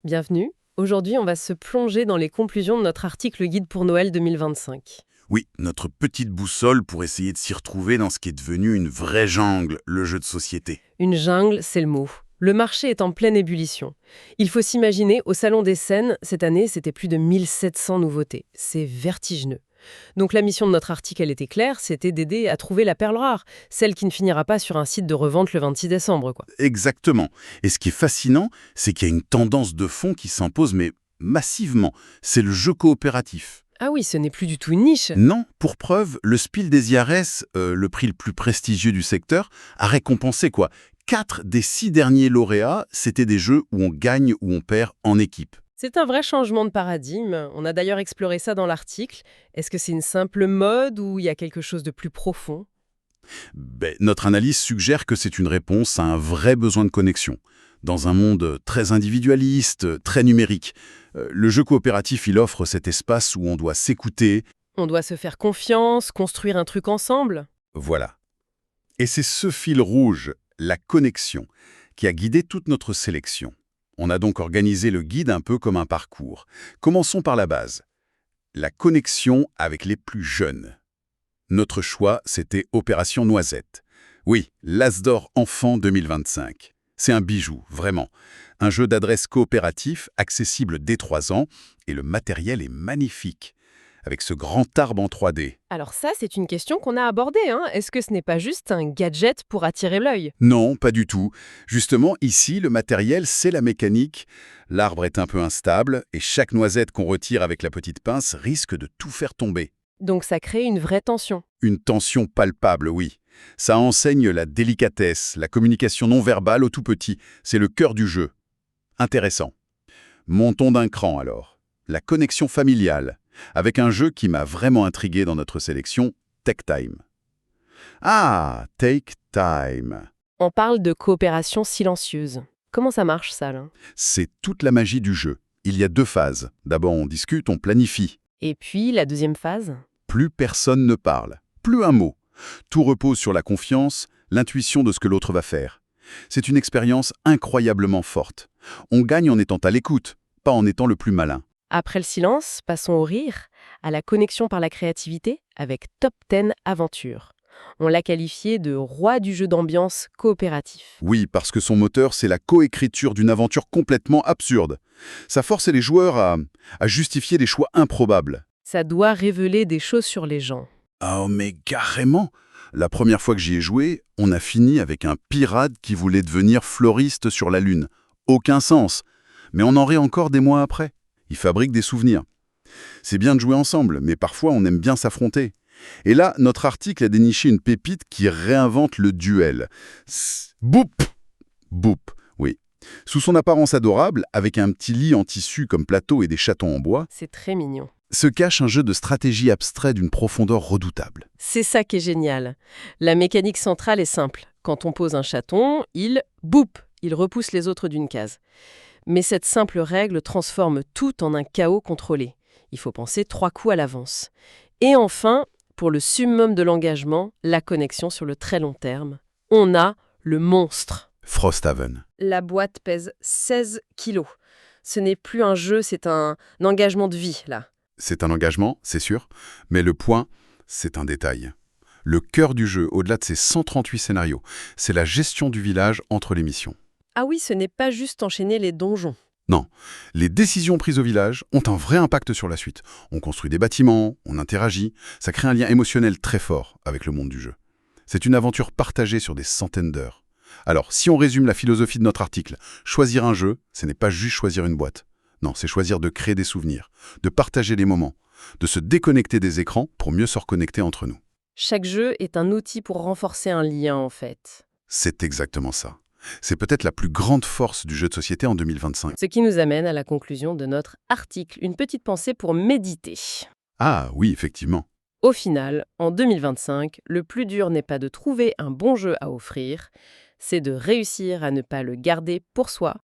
Bienvenue. Aujourd'hui, on va se plonger dans les conclusions de notre article guide pour Noël 2025. Oui, notre petite boussole pour essayer de s'y retrouver dans ce qui est devenu une vraie jungle, le jeu de société. Une jungle, c'est le mot. Le marché est en pleine ébullition. Il faut s'imaginer, au Salon des Scènes, cette année, c'était plus de 1700 nouveautés. C'est vertigineux. Donc la mission de notre article, elle était claire, c'était d'aider à trouver la perle rare, celle qui ne finira pas sur un site de revente le 26 décembre, quoi. Exactement. Et ce qui est fascinant, c'est qu'il y a une tendance de fond qui s'impose, mais massivement. C'est le jeu coopératif. Ah oui, ce n'est plus du tout une niche. Non, pour preuve, le Spiel des Jahres, le prix le plus prestigieux du secteur, a récompensé quoi 4 des 6 derniers lauréats, c'était des jeux où on gagne ou on perd en équipe. C'est un vrai changement de paradigme. On a d'ailleurs exploré ça dans l'article. Est-ce que c'est une simple mode ou il y a quelque chose de plus profond? Notre analyse suggère que c'est une réponse à un vrai besoin de connexion. Dans un monde très individualiste, très numérique, le jeu coopératif, il offre cet espace où on doit s'écouter. On doit se faire confiance, construire un truc ensemble? Voilà. Et c'est ce fil rouge, la connexion, qui a guidé toute notre sélection. On a donc organisé le guide un peu comme un parcours. Commençons par la base. La connexion avec les plus jeunes. Notre choix, c'était Opération Noisette. Oui, l'As d'or enfant 2025. C'est un bijou, vraiment. Un jeu d'adresse coopératif, accessible dès 3 ans, et le matériel est magnifique, avec ce grand arbre en 3D. Alors ça, c'est une question qu'on a abordée, hein. Est-ce que ce n'est pas juste un gadget pour attirer l'œil? Non, pas du tout. Justement, ici, le matériel, c'est la mécanique. L'arbre est un peu instable, et chaque noisette qu'on retire avec la petite pince risque de tout faire tomber. Donc ça crée une vraie tension. Une tension palpable, oui. Ça enseigne la délicatesse, la communication non verbale au tout petit. C'est le cœur du jeu. Intéressant. Montons d'un cran alors. La connexion familiale, avec un jeu qui m'a vraiment intrigué dans notre sélection, Take Time. Ah, Take Time. On parle de coopération silencieuse. Comment ça marche ça, là? C'est toute la magie du jeu. Il y a 2 phases. D'abord, on discute, on planifie. Et puis la deuxième phase? Plus personne ne parle. Plus un mot. Tout repose sur la confiance, l'intuition de ce que l'autre va faire. C'est une expérience incroyablement forte. On gagne en étant à l'écoute, pas en étant le plus malin. Après le silence, passons au rire, à la connexion par la créativité avec Top 10 Aventure. On l'a qualifié de roi du jeu d'ambiance coopératif. Oui, parce que son moteur, c'est la coécriture d'une aventure complètement absurde. Ça force les joueurs à justifier des choix improbables. Ça doit révéler des choses sur les gens. Oh, mais carrément! La première fois que j'y ai joué, on a fini avec un pirate qui voulait devenir floriste sur la Lune. Aucun sens. Mais on en rit encore des mois après. Il fabrique des souvenirs. C'est bien de jouer ensemble, mais parfois on aime bien s'affronter. Et là, notre article a déniché une pépite qui réinvente le duel. Boop! Boop, oui. Sous son apparence adorable, avec un petit lit en tissu comme plateau et des chatons en bois, C'est très mignon. se cache un jeu de stratégie abstrait d'une profondeur redoutable. C'est ça qui est génial. La mécanique centrale est simple. Quand on pose un chaton, il repousse les autres d'une case. Mais cette simple règle transforme tout en un chaos contrôlé. Il faut penser 3 coups à l'avance. Et enfin, pour le summum de l'engagement, la connexion sur le très long terme, on a le monstre. Frosthaven. La boîte pèse 16 kilos. Ce n'est plus un jeu, c'est un engagement de vie, là. C'est un engagement, c'est sûr, mais le point, c'est un détail. Le cœur du jeu, au-delà de ses 138 scénarios, c'est la gestion du village entre les missions. Ah oui, ce n'est pas juste enchaîner les donjons. Non, les décisions prises au village ont un vrai impact sur la suite. On construit des bâtiments, on interagit, ça crée un lien émotionnel très fort avec le monde du jeu. C'est une aventure partagée sur des centaines d'heures. Alors, si on résume la philosophie de notre article, choisir un jeu, ce n'est pas juste choisir une boîte. Non, c'est choisir de créer des souvenirs, de partager les moments, de se déconnecter des écrans pour mieux se reconnecter entre nous. Chaque jeu est un outil pour renforcer un lien, en fait. C'est exactement ça. C'est peut-être la plus grande force du jeu de société en 2025. Ce qui nous amène à la conclusion de notre article, une petite pensée pour méditer. Ah oui, effectivement. Au final, en 2025, le plus dur n'est pas de trouver un bon jeu à offrir, c'est de réussir à ne pas le garder pour soi